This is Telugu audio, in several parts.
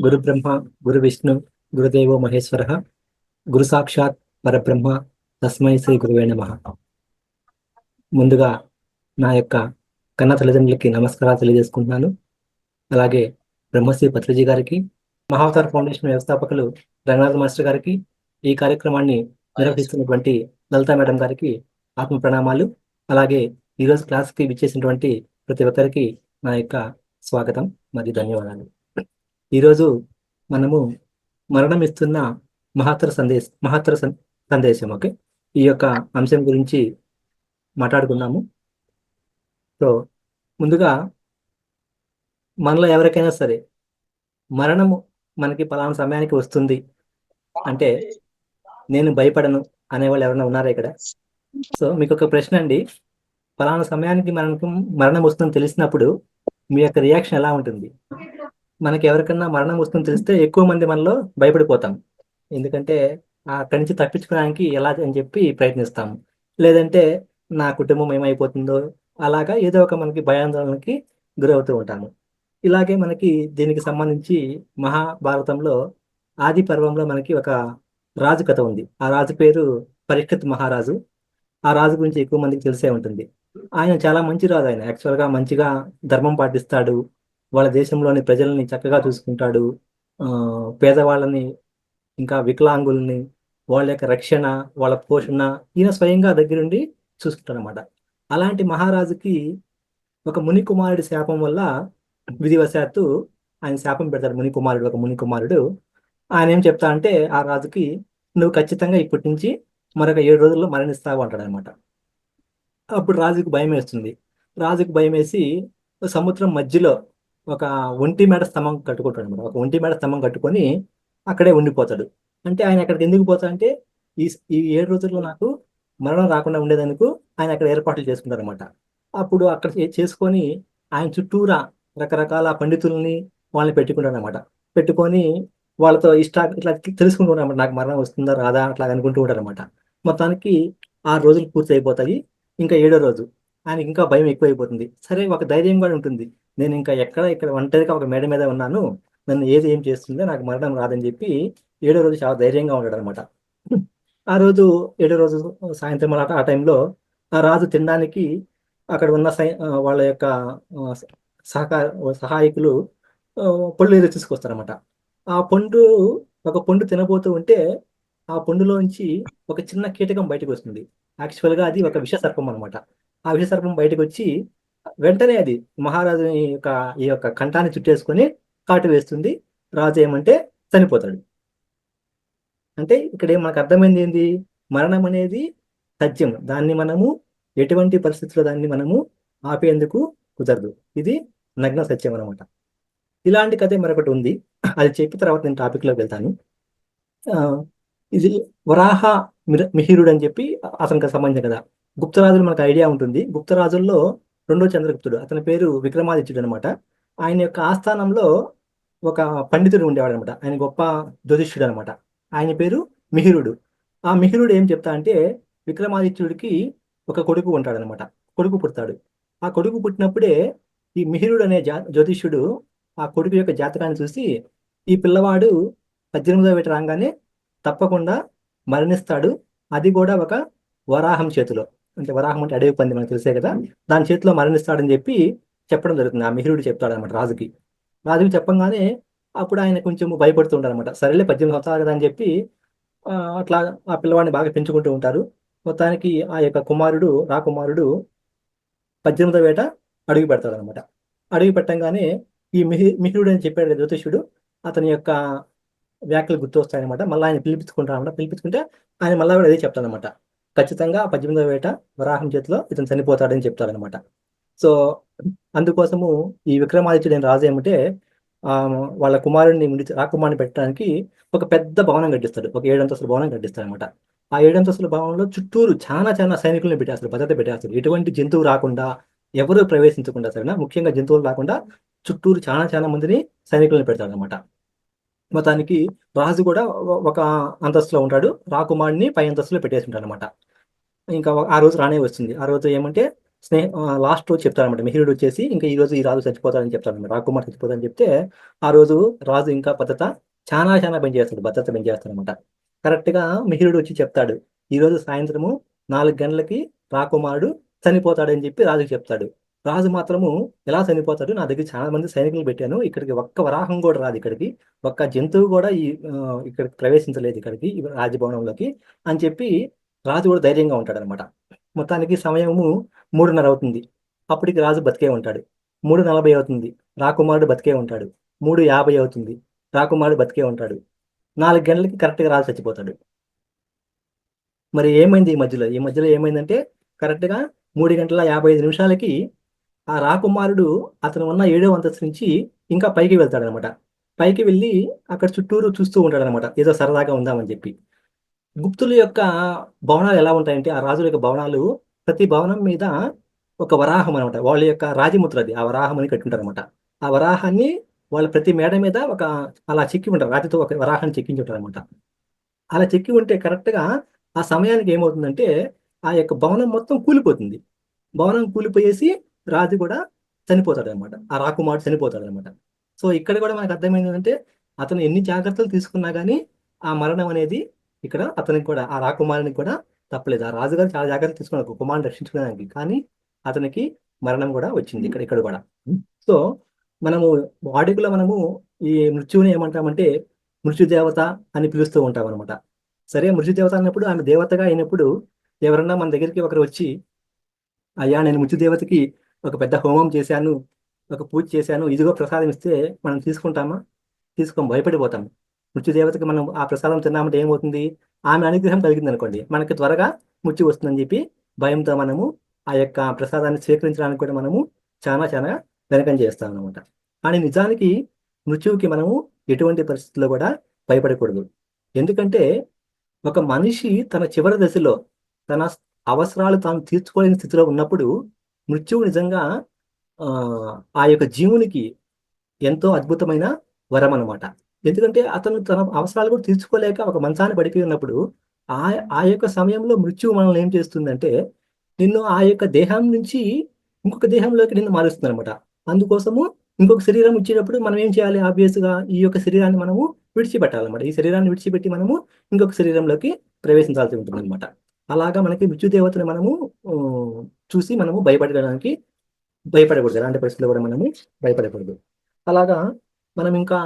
గురు బ్రహ్మ గురు విష్ణు గురుదేవో మహేశ్వర గురు సాక్షాత్ పరబ్రహ్మ తస్మై శ్రీ గురువే నమః. ముందుగా నా యొక్క కన్న తల్లిదండ్రులకి నమస్కారాలు తెలియజేసుకుంటున్నాను. అలాగే బ్రహ్మశ్రీ పత్రిజీ గారికి, మహావతార్ ఫౌండేషన్ వ్యవస్థాపకులు రంగనాథ్ మాస్టర్ గారికి, ఈ కార్యక్రమాన్ని నిర్వహిస్తున్నటువంటి లలితా మేడం గారికి ఆత్మ ప్రణామాలు. అలాగే ఈరోజు క్లాస్కి విచ్చేసినటువంటి ప్రతి ఒక్కరికి నా యొక్క స్వాగతం మరియు ధన్యవాదాలు. ఈరోజు మనము మరణమిస్తున్న మహత్తర సందేశం ఓకే, ఈ యొక్క అంశం గురించి మాట్లాడుకున్నాము. సో ముందుగా మనలో ఎవరికైనా సరే మరణము మనకి పలానా సమయానికి వస్తుంది అంటే నేను భయపడను అనేవాళ్ళు ఎవరైనా ఉన్నారా ఇక్కడ? సో మీకు ఒక ప్రశ్న అండి, పలానా సమయానికి మనకు మరణం వస్తుందని తెలిసినప్పుడు మీ యొక్క రియాక్షన్ ఎలా ఉంటుంది? మనకి ఎవరికన్నా మరణం వస్తుందని తెలిస్తే ఎక్కువ మంది మనలో భయపడిపోతాం. ఎందుకంటే అక్కడి నుంచి తప్పించుకోవడానికి ఎలా అని చెప్పి ప్రయత్నిస్తాము. లేదంటే నా కుటుంబం ఏమైపోతుందో అలాగా ఏదో ఒక మనకి భయాందోళనకి గురవుతూ ఉంటాము. ఇలాగే మనకి దీనికి సంబంధించి మహాభారతంలో ఆది పర్వంలో మనకి ఒక రాజు కథ ఉంది. ఆ రాజు పేరు పరీక్షిత్ మహారాజు. ఆ రాజు గురించి ఎక్కువ మందికి తెలిసే ఉంటుంది. ఆయన చాలా మంచి రాజు. ఆయన యాక్చువల్గా మంచిగా ధర్మం పాటిస్తాడు, వాళ్ళ దేశంలోని ప్రజల్ని చక్కగా చూసుకుంటాడు, పేదవాళ్ళని ఇంకా వికలాంగుల్ని వాళ్ళ యొక్క రక్షణ వాళ్ళ పోషణ ఈయన స్వయంగా దగ్గరుండి చూసుకుంటాడు అనమాట. అలాంటి మహారాజుకి ఒక ముని కుమారుడి శాపం వల్ల విధివశాత్తు ఆయన శాపం పెడతాడు. ఒక ముని కుమారుడు ఆయన ఏం చెప్తా అంటే ఆ రాజుకి, నువ్వు ఖచ్చితంగా ఇప్పటి నుంచి మరొక 7 రోజుల్లో మరణిస్తావు అంటాడు అనమాట. అప్పుడు రాజుకు భయం వేస్తుంది. రాజుకు భయం వేసి సముద్రం మధ్యలో ఒక ఒంటి మేడ స్తంభం కట్టుకుంటాడు అనమాట. ఒక ఒంటి మేడ స్తంభం కట్టుకొని అక్కడే ఉండిపోతాడు. అంటే ఆయన అక్కడికి ఎందుకు పోతా అంటే ఈ ఈ 7 రోజుల్లో నాకు మరణం రాకుండా ఉండేందుకు ఆయన అక్కడ ఏర్పాట్లు చేసుకుంటారు అనమాట. అప్పుడు అక్కడ చేసుకొని ఆయన చుట్టూరా రకరకాల పండితుల్ని వాళ్ళని పెట్టుకుంటాడు అనమాట. పెట్టుకొని వాళ్ళతో ఇట్లా తెలుసుకుంటూ ఉంటారు అనమాట. నాకు మరణం వస్తుందా రాదా అట్లా అనుకుంటూ ఉంటారు అనమాట. మొత్తానికి 6 రోజులు పూర్తి అయిపోతాయి. ఇంకా 7వ రోజు ఆయనకి ఇంకా భయం ఎక్కువైపోతుంది. సరే, ఒక ధైర్యం కూడా ఉంటుంది, నేను ఇంకా ఇక్కడ ఒంటరిగా ఒక మేడ మీద ఉన్నాను, నన్ను ఏం చేస్తుందో నాకు మరణం రాదని చెప్పి 7వ రోజు చాలా ధైర్యంగా ఉంటాడు అనమాట. ఆ రోజు 7వ రోజు సాయంత్రం ఆ టైంలో ఆ రాజు తినడానికి అక్కడ ఉన్న వాళ్ళ యొక్క సహాయకులు పళ్ళు ఏదో తీసుకొస్తారనమాట. ఒక పండు తినబోతూ ఉంటే ఆ పండులోంచి ఒక చిన్న కీటకం బయటకు వస్తుంది. యాక్చువల్గా అది ఒక విషసర్పం అనమాట. ఆ విషసర్పం బయటకు వచ్చి వెంటనే అది మహారాజు ఈ యొక్క కంఠాన్ని చుట్టేసుకొని కాటు వేస్తుంది. రాజు ఏమంటే చనిపోతాడు. అంటే ఇక్కడ మనకు అర్థమైంది ఏంది? మరణం అనేది సత్యం, దాన్ని మనము ఎటువంటి పరిస్థితుల్లో దాన్ని మనము ఆపేందుకు కుదరదు. ఇది నగ్న సత్యం అనమాట. ఇలాంటి కథ మరొకటి ఉంది, అది చెప్పిన తర్వాత నేను టాపిక్లోకి వెళ్తాను. ఇది వరాహ మిహిరుడు అని చెప్పి అతనికి సంబంధించిన కదా. గుప్తరాజులు మనకు ఐడియా ఉంటుంది. గుప్తరాజుల్లో 2వ చంద్రగుప్తుడు, అతని పేరు విక్రమాదిత్యుడు అనమాట. ఆయన యొక్క ఆస్థానంలో ఒక పండితుడు ఉండేవాడు అనమాట. ఆయన గొప్ప జ్యోతిష్యుడు అనమాట. ఆయన పేరు మిహిరుడు. ఆ మిహిరుడు ఏం చెప్తా అంటే విక్రమాదిత్యుడికి ఒక కొడుకు ఉంటాడనమాట. కొడుకు పుడతాడు. ఆ కొడుకు పుట్టినప్పుడే ఈ మిహిరుడు అనే జ్యోతిష్యుడు ఆ కొడుకు యొక్క జాతకాన్ని చూసి, ఈ పిల్లవాడు 18వ ఏట రాగానే తప్పకుండా మరణిస్తాడు, అది కూడా ఒక వరాహం చేతిలో. అంటే వరాహం అంటే అడవి పంది, మనకు తెలిసే కదా, దాని చేతిలో మరణిస్తాడని చెప్పి చెప్పడం జరుగుతుంది. ఆ మిహిరుడు చెప్తాడు అనమాట రాజుకి. చెప్పంగానే అప్పుడు ఆయన కొంచెం భయపడుతూ ఉంటారు అనమాట. సరేలే 18 సంవత్సరాలు కదా అని చెప్పి అట్లా ఆ పిల్లవాడిని బాగా పెంచుకుంటూ ఉంటారు. మొత్తానికి ఆ యొక్క రాకుమారుడు 18వ ఏట అడుగు పెడతాడు అనమాట. అడుగు పెట్టంగానే ఈ మిహిరుడు అని చెప్పాడు జ్యోతిష్యుడు, అతని యొక్క వ్యాఖ్యలు గుర్తొస్తాయన్నమాట. మళ్ళీ ఆయన పిలిపించుకుంటే ఆయన మళ్ళీ కూడా అదే చెప్తాడనమాట. ఖచ్చితంగా 18వ ఏట వరాహం చేతిలో ఇతను చనిపోతాడని చెప్తాడనమాట. సో అందుకోసము ఈ విక్రమాదిత్యుడు అయిన రాజు ఏమంటే వాళ్ళ రాకుమారుని పెట్టడానికి ఒక పెద్ద భవనం కట్టిస్తాడు. ఒక 7 అంతస్తుల భవనం కట్టిస్తాడు అనమాట. ఆ 7 అంతస్తుల భవనంలో చుట్టూరు చాలా సైనికులను పెట్టేస్తారు, భద్రత పెట్టేస్తారు. ఎటువంటి జంతువు రాకుండా, ఎవరు ప్రవేశించకుండా, సరేనా, ముఖ్యంగా జంతువులు రాకుండా చుట్టూరు చాలా మందిని సైనికులను పెడతాడు అనమాట. మొత్తానికి రాజు కూడా ఒక అంతస్తులో ఉంటాడు, రాకుమారుని పై అంతస్తులో పెట్టేసి ఉంటాడు అనమాట. ఇంకా ఆ రోజు రానే వస్తుంది. ఆ రోజు ఏమంటే లాస్ట్ రోజు చెప్తారనమాట. మిహిరుడు వచ్చేసి ఇంకా ఈ రోజు ఈ రాజు చచ్చిపోతాడని చెప్తాడనమాట. రాకుమార్ చచ్చిపోతాడని చెప్తే ఆ రోజు రాజు ఇంకా భద్రత చాలా చాలా పెంచేస్తాడు, భద్రత పెంచేస్తాడనమాట. కరెక్ట్ గా మిహిరుడు వచ్చి చెప్తాడు, ఈ రోజు సాయంత్రము 4 గంటలకి రాకుమారుడు చనిపోతాడని చెప్పి రాజుకి చెప్తాడు. రాజు మాత్రము ఎలా చనిపోతాడు, నా దగ్గర చాలా మంది సైనికులు పెట్టాను, ఇక్కడికి ఒక్క వరాహం కూడా రాదు, ఇక్కడికి ఒక్క జంతువు కూడా ఇక్కడికి ప్రవేశించలేదు, ఇక్కడికి ఈ రాజభవనంలోకి అని చెప్పి రాజు కూడా ధైర్యంగా ఉంటాడనమాట. మొత్తానికి సమయము 3:30 అవుతుంది, అప్పటికి రాజు బతికే ఉంటాడు. 3:40 అవుతుంది, రాకుమారుడు బతికే ఉంటాడు. 3:50 అవుతుంది, రాకుమారుడు బతికే ఉంటాడు. 4 గంటలకి కరెక్ట్గా రాజు చచ్చిపోతాడు. మరి ఏమైంది ఈ మధ్యలో ఏమైందంటే కరెక్ట్గా 3:55 ఆ రాకుమారుడు అతను ఉన్న 7వ అంతస్తు నుంచి ఇంకా పైకి వెళ్తాడనమాట. పైకి వెళ్ళి అక్కడ చుట్టూరు చూస్తూ ఉంటాడనమాట, ఏదో సరదాగా ఉందామని చెప్పి. గుప్తుల యొక్క భవనాలు ఎలా ఉంటాయంటే, ఆ రాజుల యొక్క భవనాలు ప్రతి భవనం మీద ఒక వరాహం అనమాట, వాళ్ళ యొక్క రాజముద్ర అది, ఆ వరాహం అని కట్టుంటారు అనమాట. ఆ వరాహాన్ని వాళ్ళ ప్రతి మేడ మీద ఒక అలా చెక్కి ఉంటారు, రాతితో ఒక వరాహాన్ని చెక్కించి ఉంటారు అనమాట. అలా చెక్కి ఉంటే కరెక్ట్గా ఆ సమయానికి ఏమవుతుందంటే ఆ యొక్క భవనం మొత్తం కూలిపోతుంది. భవనం కూలిపోయేసి రాజు కూడా చనిపోతాడు అనమాట, ఆ రాకుమారుడు చనిపోతాడు అనమాట. సో ఇక్కడ కూడా మనకు అర్థమైంది ఏంటంటే అతను ఎన్ని జాగ్రత్తలు తీసుకున్నా కానీ ఆ మరణం అనేది ఇక్కడ అతనికి కూడా, ఆ రాకుమారునికి కూడా తప్పలేదు. ఆ రాజుగారు చాలా జాగ్రత్తలు తీసుకున్నారు ఒక కుమారుని రక్షించుకోవడానికి, కానీ అతనికి మరణం కూడా వచ్చింది ఇక్కడ ఇక్కడ కూడా. సో మనము వాడుకలో మనము ఈ మృత్యువుని ఏమంటామంటే మృత్యుదేవత అని పిలుస్తూ ఉంటాం అనమాట. సరే, మృత్యుదేవత అన్నప్పుడు ఆమె దేవతగా అయినప్పుడు ఎవరన్నా మన దగ్గరికి ఒకరు వచ్చి, అయ్యా నేను మృత్యుదేవతకి ఒక పెద్ద హోమం చేశాను, ఒక పూజ చేశాను, ఇదిగో ప్రసాదం ఇస్తే మనం తీసుకుంటామా? తీసుకోం, భయపడిపోతాం. మృత్యుదేవతకి మనం ఆ ప్రసాదం తిన్నామంటే ఏమవుతుంది, ఆమె అనుగ్రహం కలిగింది అనుకోండి, మనకి త్వరగా మృత్యు వస్తుందని చెప్పి భయంతో మనము ఆ యొక్క ప్రసాదాన్ని స్వీకరించడానికి కూడా మనము చాలా చాలా వెనకం చేస్తాం అనమాట. కానీ నిజానికి మృత్యువుకి మనము ఎటువంటి పరిస్థితుల్లో కూడా భయపడకూడదు. ఎందుకంటే ఒక మనిషి తన చివరి దశలో తన అవసరాలు తాను తీర్చుకోలేని స్థితిలో ఉన్నప్పుడు మృత్యువు నిజంగా ఆ ఆ యొక్క జీవునికి ఎంతో అద్భుతమైన వరం అనమాట. ఎందుకంటే అతను తన అవసరాలు కూడా తీర్చుకోలేక ఒక మంచాన్ని పడిపోయి ఉన్నప్పుడు ఆ ఆ యొక్క సమయంలో మృత్యువు మనల్ని ఏం చేస్తుందంటే నిన్ను ఆ యొక్క దేహం నుంచి ఇంకొక దేహంలోకి నిన్ను మారుస్తుంది అనమాట. అందుకోసము ఇంకొక శరీరం ఇచ్చేటప్పుడు మనం ఏం చేయాలి, ఆబ్వియస్ గా ఈ యొక్క శరీరాన్ని మనము విడిచిపెట్టాలన్నమాట. ఈ శరీరాన్ని విడిచిపెట్టి మనము ఇంకొక శరీరంలోకి ప్రవేశించాల్సి ఉంటుంది అనమాట. అలాగా మనకి మృత్యుదేవతను మనము ఆ, చూసి మనము భయపడకూడదు, ఎలాంటి పరిస్థితుల్లో కూడా మనము భయపడకూడదు. అలాగా మనం ఇంకా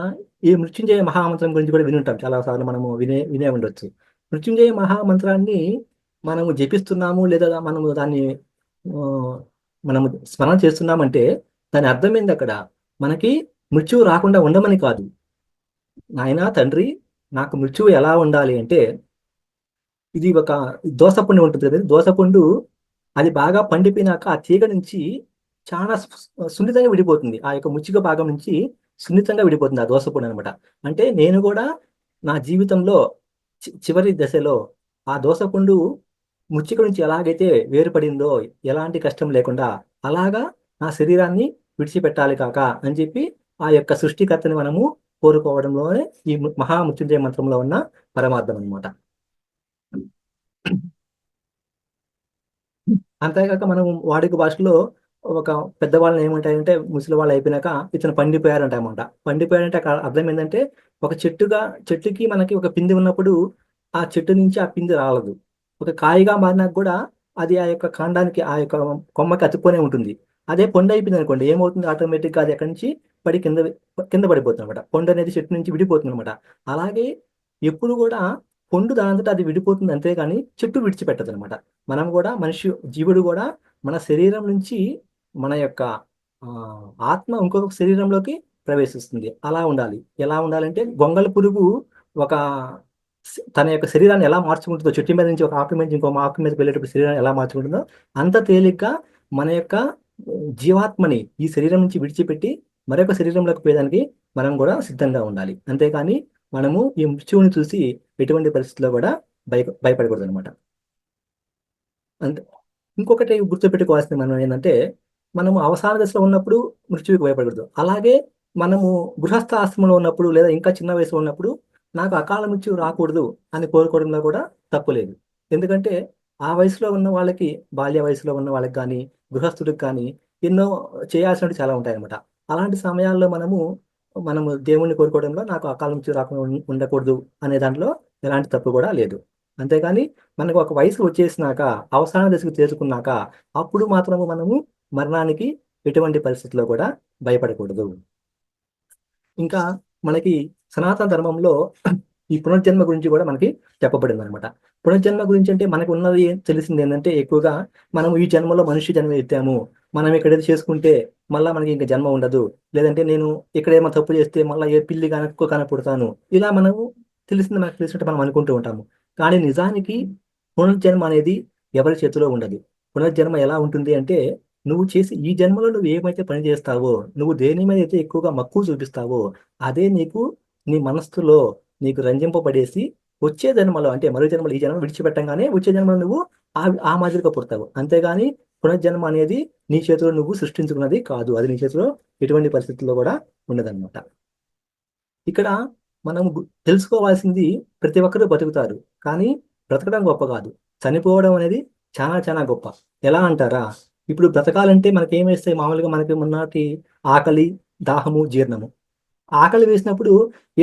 ఈ మృత్యుంజయ మహామంత్రం గురించి కూడా విని ఉంటాం, చాలా సార్లు మనము వినే ఉండొచ్చు. మృత్యుంజయ మహామంత్రాన్ని మనము జపిస్తున్నాము లేదా మనము దాన్ని ఆ, మనము స్మరణ చేస్తున్నామంటే దాని అర్థం ఏంది అక్కడ, మనకి మృత్యువు రాకుండా ఉండమని కాదు. నాయనా తండ్రి, నాకు మృత్యువు ఎలా ఉండాలి అంటే, ఇది ఒక దోసపండు ఉంటుంది కదా, దోసపండు అది బాగా పండిపోయినాక ఆ తీగ నుంచి చాలా సున్నితంగా విడిపోతుంది, ఆ యొక్క ముచ్చిక భాగం నుంచి సున్నితంగా విడిపోతుంది ఆ దోసపండు అనమాట. అంటే నేను కూడా నా జీవితంలో చివరి దశలో ఆ దోసపండు ముచ్చిక నుంచి ఎలాగైతే వేరుపడిందో ఎలాంటి కష్టం లేకుండా, అలాగా నా శరీరాన్ని విడిచిపెట్టాలి కాక అని చెప్పి ఆ యొక్క సృష్టికర్తని మనము కోరుకోవడంలోనే ఈ మహామృత్యుంజయ మంత్రంలో ఉన్న పరమార్థం అనమాట. అంతేకాక మనం వాడుక భాషలో ఒక పెద్దవాళ్ళని ఏమంటారంటే, ముసలి వాళ్ళు అయిపోయినాక ఇతను పండిపోయారంటామంట. పండిపోయారంటే అక్కడ అర్థం ఏంటంటే ఒక చెట్టుకి మనకి ఒక పిండి ఉన్నప్పుడు ఆ చెట్టు నుంచి ఆ పిండి రాలదు. ఒక కాయగా మారినాక కూడా అది ఆ యొక్క కాండానికి ఆ యొక్క కొమ్మకి అతుక్కొనే ఉంటుంది. అదే పొండు అయిపోయింది అనుకోండి, ఏమవుతుంది, ఆటోమేటిక్గా అది అక్కడి నుంచి పడి కింద పడిపోతుంది అనమాట. పొండు అనేది చెట్టు నుంచి విడిపోతుంది అనమాట. అలాగే ఎప్పుడు కూడా పొండు దానంతటా అది విడిపోతుంది, అంతేగాని చెట్టు విడిచిపెట్టదు అనమాట. మనం కూడా జీవుడు కూడా మన శరీరం నుంచి మన యొక్క ఆ, ఆత్మ ఇంకొక శరీరంలోకి ప్రవేశిస్తుంది. అలా ఉండాలి. ఎలా ఉండాలంటే గొంగళ పురుగు ఒక తన యొక్క శరీరాన్ని ఎలా మార్చుకుంటుందో, చెట్టు మీద నుంచి ఒక ఆకు మీద నుంచి ఇంకో ఆకు మీదకి వెళ్ళేటప్పుడు శరీరాన్ని ఎలా మార్చుకుంటుందో అంత తేలిగ్గా మన యొక్క జీవాత్మని ఈ శరీరం నుంచి విడిచిపెట్టి మరొక శరీరంలోకి పోయేదానికి మనం కూడా సిద్ధంగా ఉండాలి. అంతేకాని మనము ఈ మృత్యువుని చూసి ఎటువంటి పరిస్థితుల్లో కూడా భయపడకూడదు అనమాట. అంతే. ఇంకొకటి గుర్తుపెట్టుకోవాల్సింది మనం ఏంటంటే, మనము అవసాన దశలో ఉన్నప్పుడు మృత్యువుకి భయపడకూడదు. అలాగే మనము గృహస్థ ఆశ్రమంలో ఉన్నప్పుడు లేదా ఇంకా చిన్న వయసులో ఉన్నప్పుడు నాకు అకాల మృత్యు రాకూడదు అని కోరుకోవడంలో కూడా తప్పు లేదు. ఎందుకంటే ఆ వయసులో ఉన్న వాళ్ళకి, బాల్య వయసులో ఉన్న వాళ్ళకి కానీ గృహస్థుడికి కానీ ఎన్నో చేయాల్సినవి చాలా ఉంటాయన్నమాట. అలాంటి సమయాల్లో మనము దేవుణ్ణి కోరుకోవడంలో నాకు అకాల మృత్యు రాకుండా ఉండకూడదు అనే దాంట్లో ఎలాంటి తప్పు కూడా లేదు. అంతేగాని మనకు ఒక వయసు వచ్చేసినాక, అవసాన దశకు చేరుకున్నాక అప్పుడు మాత్రము మనము మరణానికి ఎటువంటి పరిస్థితిలో కూడా భయపడకూడదు. ఇంకా మనకి సనాతన ధర్మంలో ఈ పునర్జన్మ గురించి కూడా మనకి చెప్పబడింది అనమాట. పునర్జన్మ గురించి అంటే మనకు ఉన్నది తెలిసింది ఏంటంటే, ఎక్కువగా మనం ఈ జన్మలో మనిషి జన్మ ఎత్తాము, మనం ఇక్కడ ఏదో చేసుకుంటే మళ్ళీ మనకి ఇంకా జన్మ ఉండదు, లేదంటే నేను ఇక్కడ ఏమైనా తప్పు చేస్తే మళ్ళీ ఏ పిల్లి కానీ కుక్క కానీ పుడతాను, ఇలా మనకు మనకు తెలిసినట్టు మనం అనుకుంటూ ఉంటాము. కానీ నిజానికి పునర్జన్మ అనేది ఎవరి చేతిలో ఉండదు. పునర్జన్మ ఎలా ఉంటుంది అంటే, నువ్వు చేసి ఈ జన్మలో నువ్వు ఏమైతే పని చేస్తావో, నువ్వు దేని మీద అయితే ఎక్కువగా మక్కువ చూపిస్తావో, అదే నీకు నీ మనస్సులో నీకు రంజింపబడేసి వచ్చే జన్మలో, అంటే మరో జన్మలో ఈ జన్మ విడిచిపెట్టంగానే వచ్చే జన్మలో నువ్వు ఆ మాదిరిగా పుడతావు. అంతేగాని పునర్జన్మ అనేది నీ చేతిలో నువ్వు సృష్టించుకున్నది కాదు. అది నీ చేతిలో ఎటువంటి పరిస్థితుల్లో కూడా ఉండదన్నమాట. ఇక్కడ మనం తెలుసుకోవాల్సింది, ప్రతి ఒక్కరూ బతుకుతారు, కానీ బ్రతకడం గొప్ప కాదు, చనిపోవడం అనేది చాలా చాలా గొప్ప. ఎలా అంటారా, ఇప్పుడు బ్రతకాలంటే మనకి ఏం వేస్తాయి మామూలుగా, మనకి మొన్నటి ఆకలి, దాహము, జీర్ణము. ఆకలి వేసినప్పుడు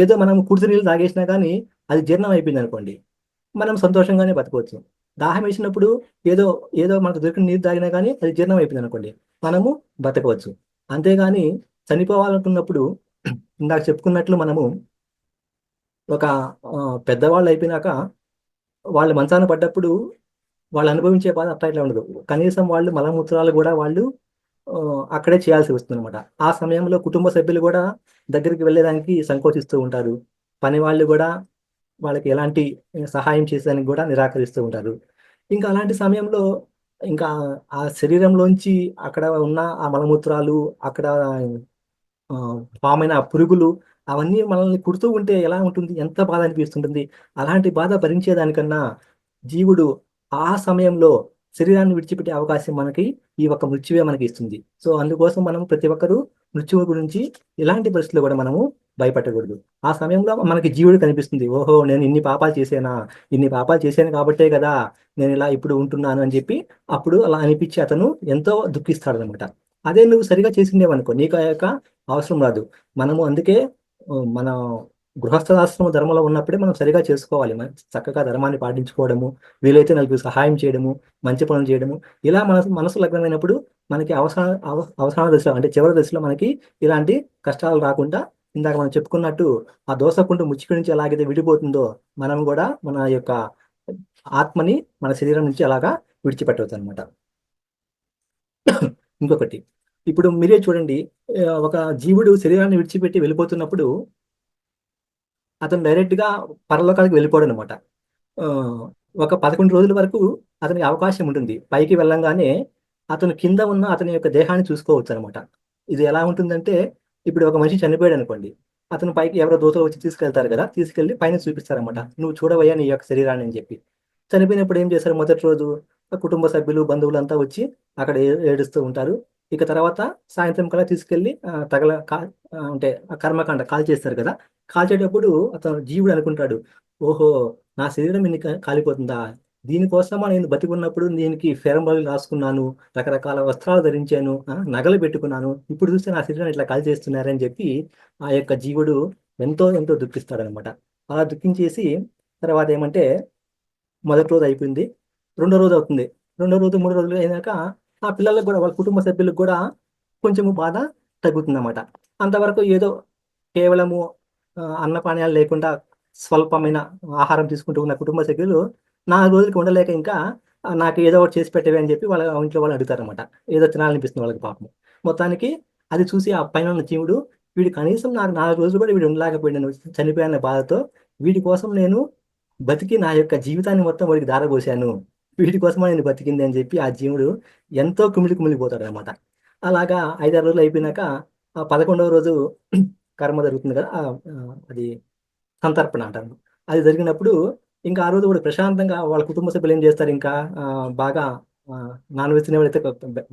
ఏదో మనం కుడితి నీళ్ళు తాగేసినా కానీ అది జీర్ణం అయిపోయింది అనుకోండి, మనం సంతోషంగానే బతకవచ్చు. దాహం వేసినప్పుడు ఏదో ఏదో మనకు దొరికిన నీరు తాగినా కానీ అది జీర్ణం అయిపోయింది అనుకోండి, మనము బతకవచ్చు. అంతేగాని చనిపోవాలనుకున్నప్పుడు ఇందాక చెప్పుకున్నట్లు మనము ఒక పెద్దవాళ్ళు అయిపోయినాక వాళ్ళు మంచాన పడ్డప్పుడు వాళ్ళు అనుభవించే బాధ అట్లా ఇట్లా ఉండదు. కనీసం వాళ్ళు మలమూత్రాలు కూడా వాళ్ళు అక్కడే చేయాల్సి వస్తుంది అనమాట. ఆ సమయంలో కుటుంబ సభ్యులు కూడా దగ్గరికి వెళ్ళేదానికి సంకోచిస్తూ ఉంటారు. పని వాళ్ళు కూడా వాళ్ళకి ఎలాంటి సహాయం చేసేదానికి కూడా నిరాకరిస్తూ ఉంటారు. ఇంకా అలాంటి సమయంలో ఇంకా ఆ శరీరంలోంచి అక్కడ ఉన్న ఆ మలమూత్రాలు, అక్కడ ఫామ్ అయిన ఆ పురుగులు, అవన్నీ మనల్ని కుడుతూ ఉంటే ఎలా ఉంటుంది, ఎంత బాధ అనిపిస్తుంటుంది. అలాంటి బాధ భరించేదానికన్నా జీవుడు ఆ సమయంలో శరీరాన్ని విడిచిపెట్టే అవకాశం మనకి ఈ ఒక్క మృత్యువే మనకి ఇస్తుంది. సో అందుకోసం మనం ప్రతి ఒక్కరూ మృత్యువు గురించి ఇలాంటి పరిస్థితుల్లో కూడా మనము భయపడకూడదు. ఆ సమయంలో మనకి జీవుడు కనిపిస్తుంది, ఓహో నేను ఇన్ని పాపాలు చేశాను కాబట్టే కదా నేను ఇలా ఇప్పుడు ఉంటున్నాను అని చెప్పి అప్పుడు అలా అనిపించి అతను ఎంతో దుఃఖిస్తాడు అనమాట. అదే నువ్వు సరిగా చేసిండేవనుకో నీకు ఆ యొక్క అవసరం రాదు. మనము అందుకే మన గృహస్థాశ్రమ ధర్మంలో ఉన్నప్పుడే మనం సరిగా చేసుకోవాలి. చక్కగా ధర్మాన్ని పాటించుకోవడము, వీలైతే నలుగురు సహాయం చేయడము, మంచి పనులు చేయడము, ఇలా మనసు లగ్నమైనప్పుడు మనకి అవసాన దశలో, అంటే చివరి దశలో మనకి ఇలాంటి కష్టాలు రాకుండా, ఇందాక మనం చెప్పుకున్నట్టు ఆ దోసకుంటు ముచ్చిక నుంచి ఎలాగైతే విడిపోతుందో, మనం కూడా మన యొక్క ఆత్మని మన శరీరం నుంచి అలాగా విడిచిపెట్టవచ్చు అనమాట. ఇంకొకటి, ఇప్పుడు మీరే చూడండి, ఒక జీవుడు శరీరాన్ని విడిచిపెట్టి వెళ్ళిపోతున్నప్పుడు అతను డైరెక్ట్గా పరలోకానికి వెళ్ళిపోవడం అనమాట. ఒక 11 రోజుల వరకు అతనికి అవకాశం ఉంటుంది. పైకి వెళ్ళంగానే అతను కింద ఉన్న అతని యొక్క దేహాన్ని చూసుకోవచ్చు అనమాట. ఇది ఎలా ఉంటుందంటే, ఇప్పుడు ఒక మనిషి చనిపోయాడు అనుకోండి, అతను పైకి ఎవరో దూతలు వచ్చి తీసుకెళ్తారు కదా, తీసుకెళ్ళి పైన చూపిస్తారనమాట, నువ్వు చూడవయ్యా నీ యొక్క శరీరాన్ని అని చెప్పి. చనిపోయినప్పుడు ఏం చేస్తారు, మొదటి రోజు కుటుంబ సభ్యులు, బంధువులు అంతా వచ్చి అక్కడ ఏడుస్తూ ఉంటారు. ఇక తర్వాత సాయంత్రం కల్లా తీసుకెళ్ళి అంటే కర్మకాండ కాల్ చేస్తారు కదా, కాల్చేటప్పుడు అతను జీవుడు అనుకుంటాడు, ఓహో నా శరీరం ఇన్ని కాలిపోతుందా, దీనికోసమా నేను బతికున్నప్పుడు దీనికి ఫెరంబల్ రాసుకున్నాను, రకరకాల వస్త్రాలు ధరించాను, నగలు పెట్టుకున్నాను, ఇప్పుడు చూస్తే నా శరీరం ఇట్లా కాల్ చేస్తున్నారని చెప్పి ఆ యొక్క జీవుడు ఎంతో ఎంతో దుఃఖిస్తాడనమాట. అలా దుఃఖించేసి తర్వాత ఏమంటే, మొదటి రోజు అయిపోయింది, రెండో రోజు అవుతుంది, రెండో రోజు, మూడో రోజులు అయినాక ఆ పిల్లలకు కూడా, వాళ్ళ కుటుంబ సభ్యులకు కూడా కొంచెము బాధ తగ్గుతుందన్నమాట. అంతవరకు ఏదో కేవలము అన్నపానీయాలు లేకుండా స్వల్పమైన ఆహారం తీసుకుంటూ ఉన్న కుటుంబ సభ్యులు 4 రోజులకి ఉండలేక ఇంకా నాకు ఏదో ఒకటి చేసి పెట్టేవి అని చెప్పి వాళ్ళ ఇంట్లో వాళ్ళు అడుగుతారనమాట. ఏదో తినాలనిపిస్తుంది వాళ్ళకి పాపం. మొత్తానికి అది చూసి ఆ పైన ఉన్న జీవుడు, వీడు కనీసం నాకు 4 రోజులు కూడా వీడు ఉండలేకపోయాను చనిపోయాన బాధతో, వీడి కోసం నేను బతికి నా యొక్క జీవితాన్ని మొత్తం వాడికి దారపోసాను, వీటి కోసమా నేను బతికింది అని చెప్పి ఆ జీవుడు ఎంతో కుమిలిపోతాడు అనమాట. అలాగా 5-6 రోజులు అయిపోయినాక ఆ 11వ రోజు కర్మ జరుగుతుంది కదా, అది సంతర్పణ అంటారు. అది జరిగినప్పుడు ఇంకా ఆ రోజు కూడా ప్రశాంతంగా వాళ్ళ కుటుంబ సభ్యులు ఏం చేస్తారు, ఇంకా బాగా నాన్ వెజ్ తినేవాళ్ళైతే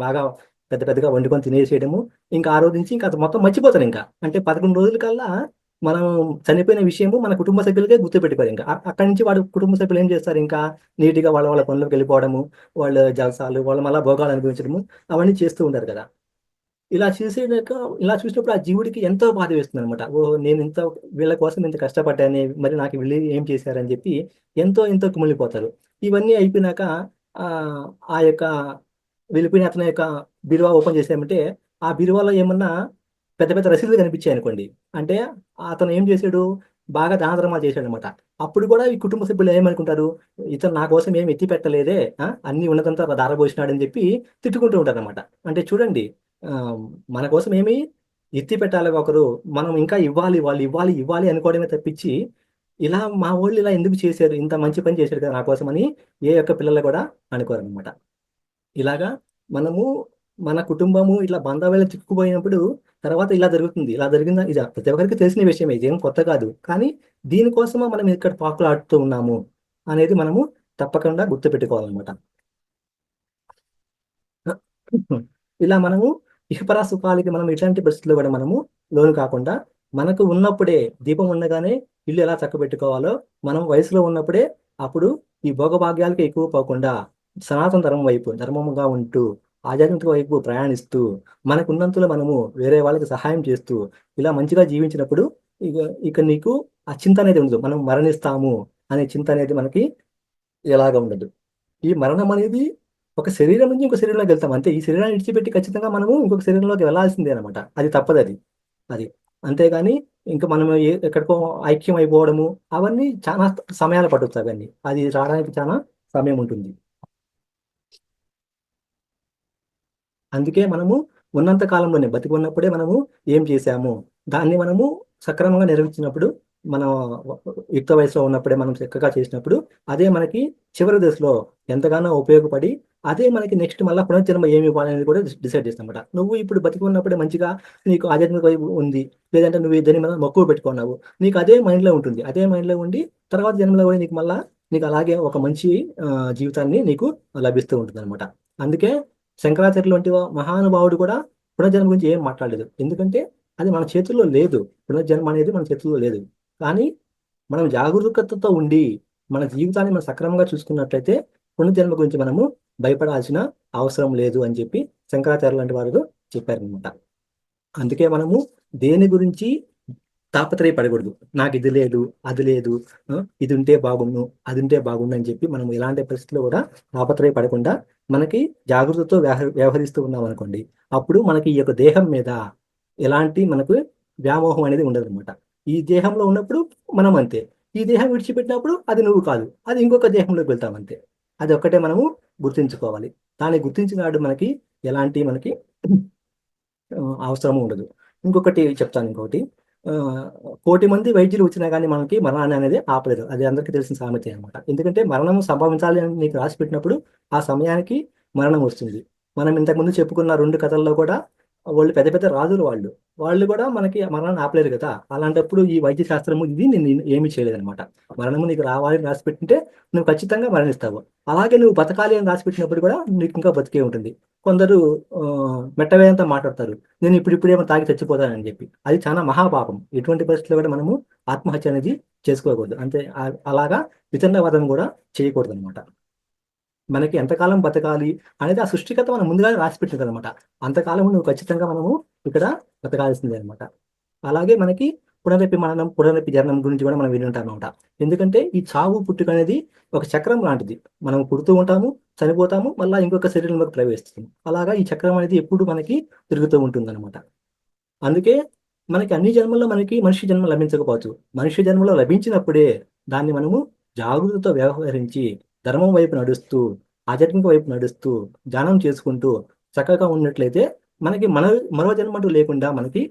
బాగా పెద్దగా వండుకొని తినేసేయడము. ఇంకా ఆ రోజు నుంచి ఇంకా అది మొత్తం మర్చిపోతారు. ఇంకా అంటే 11 రోజుల కల్లా మనం చనిపోయిన విషయము మన కుటుంబ సభ్యులకే గుర్తుపెట్టుకోరు. ఇంకా అక్కడి నుంచి వాడు కుటుంబ సభ్యులు ఏం చేస్తారు, ఇంకా నీట్గా వాళ్ళ వాళ్ళ పనులకు వెళ్ళిపోవడము, వాళ్ళ జలసాలు, వాళ్ళు మళ్ళీ భోగాలు అనుభవించడము, అవన్నీ చేస్తూ ఉంటారు కదా. ఇలా చూసేదాక ఇలా చూసినప్పుడు ఆ జీవుడికి ఎంతో బాధ వేస్తుంది అనమాట. ఓ నేను ఇంత వీళ్ళ కోసం ఇంత కష్టపడ్డానే, మరి నాకు వీళ్ళు ఏం చేశారని చెప్పి ఎంతో ఎంతో కుమిలిపోతారు. ఇవన్నీ అయిపోయినాక ఆ ఆ యొక్క వెళ్ళిపోయిన అతని యొక్క బీరువా ఓపెన్ చేసామంటే, ఆ బీరువాలో ఏమన్నా పెద్ద పెద్ద రసీదులు కనిపించాయి అనుకోండి. అంటే అతను ఏం చేశాడు, బాగా దాన ధర్మాలు చేశాడు అనమాట. అప్పుడు కూడా ఈ కుటుంబ సభ్యులు ఏమనుకుంటారు, ఇతను నా కోసం ఏం ఎత్తి పెట్టలేదే, అన్ని ఉన్నదంతా దారబోసినాడు అని చెప్పి తిట్టుకుంటూ ఉంటారు అనమాట. అంటే చూడండి, ఆ, మన కోసం ఏమి ఎత్తి పెట్టాలి ఒకరు, మనం ఇంకా ఇవ్వాలి, వాళ్ళు ఇవ్వాలి ఇవ్వాలి అనుకోవడమే తప్పించి, ఇలా మా వాళ్ళు ఇలా ఎందుకు చేశారు, ఇంత మంచి పని చేశాడు కదా నా కోసం అని ఏ యొక్క పిల్లలు కూడా అనుకోరు అనమాట. ఇలాగా మనము మన కుటుంబము ఇట్లా బంధాలు చిక్కుపోయినప్పుడు తర్వాత ఇలా జరుగుతుంది, ఇలా జరిగిందా, ఇది ప్రతి ఒక్కరికి తెలిసిన విషయమే, ఇదేం కొత్త కాదు. కానీ దీనికోసమా మనం ఇక్కడ పాకులాడుతూ ఉన్నాము అనేది మనము తప్పకుండా గుర్తుపెట్టుకోవాలన్నమాట. ఇలా మనము ఇహపర సుఖాలకి మనం ఇట్లాంటి పరిస్థితుల్లో కూడా మనము లోను కాకుండా, మనకు ఉన్నప్పుడే దీపం ఉండగానే ఇల్లు ఎలా చక్కబెట్టుకోవాలో, మనం వయసులో ఉన్నప్పుడే అప్పుడు ఈ భోగభాగ్యాలకి ఎక్కువ పోకుండా సనాతన ధర్మం వైపు ధర్మముగా ఉంటూ ఆధ్యాత్మిక వైపు ప్రయాణిస్తూ మనకున్నంతలో మనము వేరే వాళ్ళకి సహాయం చేస్తూ ఇలా మంచిగా జీవించినప్పుడు ఇక ఇక నీకు ఆ చింత అనేది ఉండదు, మనం మరణిస్తాము అనే చింత అనేది మనకి ఎలాగ ఉండదు. ఈ మరణం అనేది ఒక శరీరం నుంచి ఇంకో శరీరంలోకి వెళ్తాం అంతే. ఈ శరీరాన్ని విడిచిపెట్టి ఖచ్చితంగా మనము ఇంకొక శరీరంలోకి వెళ్ళాల్సిందే అనమాట. అది తప్పదు, అది అంతేగాని ఇంకా మనం ఎక్కడికో ఐక్యం అయిపోవడము అవన్నీ చాలా సమయాలు పడుతుంది. అవన్నీ అది రావడానికి చాలా సమయం ఉంటుంది. అందుకే మనము ఉన్నంత కాలంలోనే బతికి ఉన్నప్పుడే మనము ఏం చేశాము దాన్ని మనము సక్రమంగా నిర్వహించినప్పుడు, మనం యుక్త వయసులో ఉన్నప్పుడే మనం చక్కగా చేసినప్పుడు అదే మనకి చివరి దశలో ఎంతగానో ఉపయోగపడి, అదే మనకి నెక్స్ట్ మళ్ళీ పునర్జన్మ ఏమి ఇవ్వాలనేది కూడా డిసైడ్ చేస్తామన్నమాట. నువ్వు ఇప్పుడు బతికి ఉన్నప్పుడే మంచిగా నీకు ఆధ్యాత్మిక వైపు ఉంది, లేదంటే నువ్వు దాని మీద మక్కువ పెట్టుకున్నావు, నీకు అదే మైండ్లో ఉంటుంది. అదే మైండ్లో ఉండి తర్వాత జన్మలో కూడా నీకు మళ్ళా నీకు అలాగే ఒక మంచి జీవితాన్ని నీకు లభిస్తూ ఉంటుంది అనమాట. అందుకే శంకరాచార్యులు వంటి మహానుభావుడు కూడా పునర్జన్మ గురించి ఏం మాట్లాడలేదు. ఎందుకంటే అది మన చేతుల్లో లేదు, పునర్జన్మ అనేది మన చేతుల్లో లేదు. కానీ మనం జాగరూకతతో ఉండి మన జీవితాన్ని మనం సక్రమంగా చూసుకున్నట్లయితే పునర్జన్మ గురించి మనము భయపడాల్సిన అవసరం లేదు అని చెప్పి శంకరాచార్యులు లాంటి వారు చెప్పారనమాట. అందుకే మనము దేని గురించి తాపత్రయపడకూడదు. నాకు ఇది లేదు, అది లేదు, ఇది ఉంటే బాగుండు, అది ఉంటే బాగుండు అని చెప్పి మనం ఎలాంటి పరిస్థితుల్లో కూడా తాపత్రయపడకుండా మనకి జాగృతితో వ్యవహరిస్తూ ఉన్నాం అనుకోండి, అప్పుడు మనకి ఈ యొక్క దేహం మీద ఎలాంటి మనకు వ్యామోహం అనేది ఉండదు అనమాట. ఈ దేహంలో ఉన్నప్పుడు మనం అంతే, ఈ దేహం విడిచిపెట్టినప్పుడు అది నువ్వు కాదు, అది ఇంకొక దేహంలోకి వెళ్తాం అంతే. అది ఒక్కటే మనము గుర్తుంచుకోవాలి. దాన్ని గుర్తించినాడు మనకి ఎలాంటి మనకి అవసరం ఉండదు. ఇంకొకటి చెప్తాను, ఇంకొకటి ఆ, 1,000,000 వైద్యులు వచ్చినా కానీ మనకి మరణాన్ని అనేది ఆపలేదు. అది అందరికీ తెలిసిన సామెత అనమాట. ఎందుకంటే మరణం సంభవించాలి అని నీకు రాసి పెట్టినప్పుడు ఆ సమయానికి మరణం వస్తుంది. మనం ఇంతకుముందు చెప్పుకున్న 2 కథల్లో కూడా వాళ్ళు పెద్ద పెద్ద రాజులు, వాళ్ళు వాళ్ళు కూడా మనకి మరణాన్ని ఆపలేరు కదా. అలాంటప్పుడు ఈ వైద్య శాస్త్రము ఇది నేను ఏమీ చేయలేదన్నమాట. మరణము నీకు రావాలి అని రాసి పెట్టింటే నువ్వు ఖచ్చితంగా మరణిస్తావు. అలాగే నువ్వు బతకాలి అని రాసి పెట్టినప్పుడు కూడా నీకు ఇంకా బతికే ఉంటుంది. కొందరు ఆ, మెట్టవేయంతో మాట్లాడతారు, నేను ఇప్పుడేమో తాగి చచ్చిపోతానని చెప్పి. అది చాలా మహాపాపం. ఎటువంటి పరిస్థితుల్లో కూడా మనము ఆత్మహత్య అనేది చేసుకోకూడదు. అంతే అలాగా వితండవాదం కూడా చేయకూడదు అనమాట. మనకి ఎంతకాలం బతకాలి అనేది ఆ సృష్టికర్త మనం ముందుగానే రాసి పెట్టింది అనమాట. అంతకాలం నువ్వు ఖచ్చితంగా మనము ఇక్కడ బతకాల్సిందే అనమాట. అలాగే మనకి పునరపి మరణం, పునరపి జననం గురించి కూడా మనం వింటాం అనమాట. ఎందుకంటే ఈ చావు పుట్టుక అనేది ఒక చక్రం లాంటిది. మనం పుడుతూ ఉంటాము, చనిపోతాము, మళ్ళీ ఇంకొక శరీరంలోకి ప్రవేశిస్తాము. అలాగా ఈ చక్రం అనేది ఎప్పుడు మనకి తిరుగుతూ ఉంటుంది అనమాట. అందుకే మనకి అన్ని జన్మల్లో మనకి మనిషి జన్మ లభించకపోవచ్చు. మనిషి జన్మలో లభించినప్పుడే దాన్ని మనము జాగృతితో వ్యవహరించి ధర్మం వైపు నడుస్తూ ఆధ్యాత్మిక వైపు నడుస్తూ ధ్యానం చేసుకుంటూ చక్కగా ఉన్నట్లయితే మనకి మరో జన్మ అంటూ లేకుండా మనకి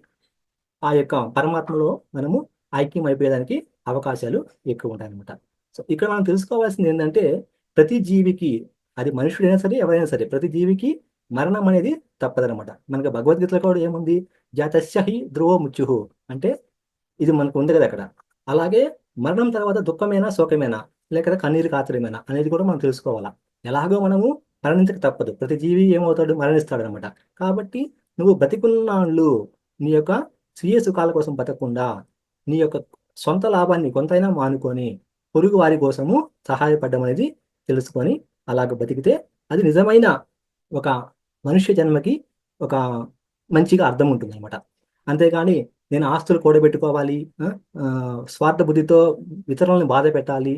ఆ యొక్క పరమాత్మలో మనము ఐక్యం అయిపోయేదానికి అవకాశాలు ఎక్కువ ఉంటాయి అనమాట. సో ఇక్కడ మనం తెలుసుకోవాల్సింది ఏంటంటే, ప్రతి జీవికి, అది మనుషుడైనా సరే ఎవరైనా సరే, ప్రతి జీవికి మరణం అనేది తప్పదనమాట. మనకి భగవద్గీతలో కూడా ఏముంది, జాతస్య హి ధ్రువో మృత్యుః అంటే ఇది మనకు ఉంది కదా అక్కడ. అలాగే మరణం తర్వాత దుఃఖమేనా శోకమేనా లేక కన్నీరు కాచడమేనా అనేది కూడా మనం తెలుసుకోవాలా. ఎలాగో మనము మరణించక తప్పదు, ప్రతి జీవి ఏమవుతాడు, మరణిస్తాడు అనమాట. కాబట్టి నువ్వు బతికున్నాళ్ళు నీ యొక్క స్వీయ సుఖాల కోసం బతకకుండా నీ యొక్క సొంత లాభాన్ని కొంతైనా మానుకొని పొరుగు వారి కోసము సహాయపడడం అనేది తెలుసుకొని అలాగ బతికితే అది నిజమైన ఒక మనుష్య జన్మకి ఒక మంచిగా అర్థం ఉంటుంది అనమాట. అంతేగాని నేను ఆస్తులు కూడబెట్టుకోవాలి, ఆ, స్వార్థ బుద్ధితో ఇతరులను బాధ పెట్టాలి,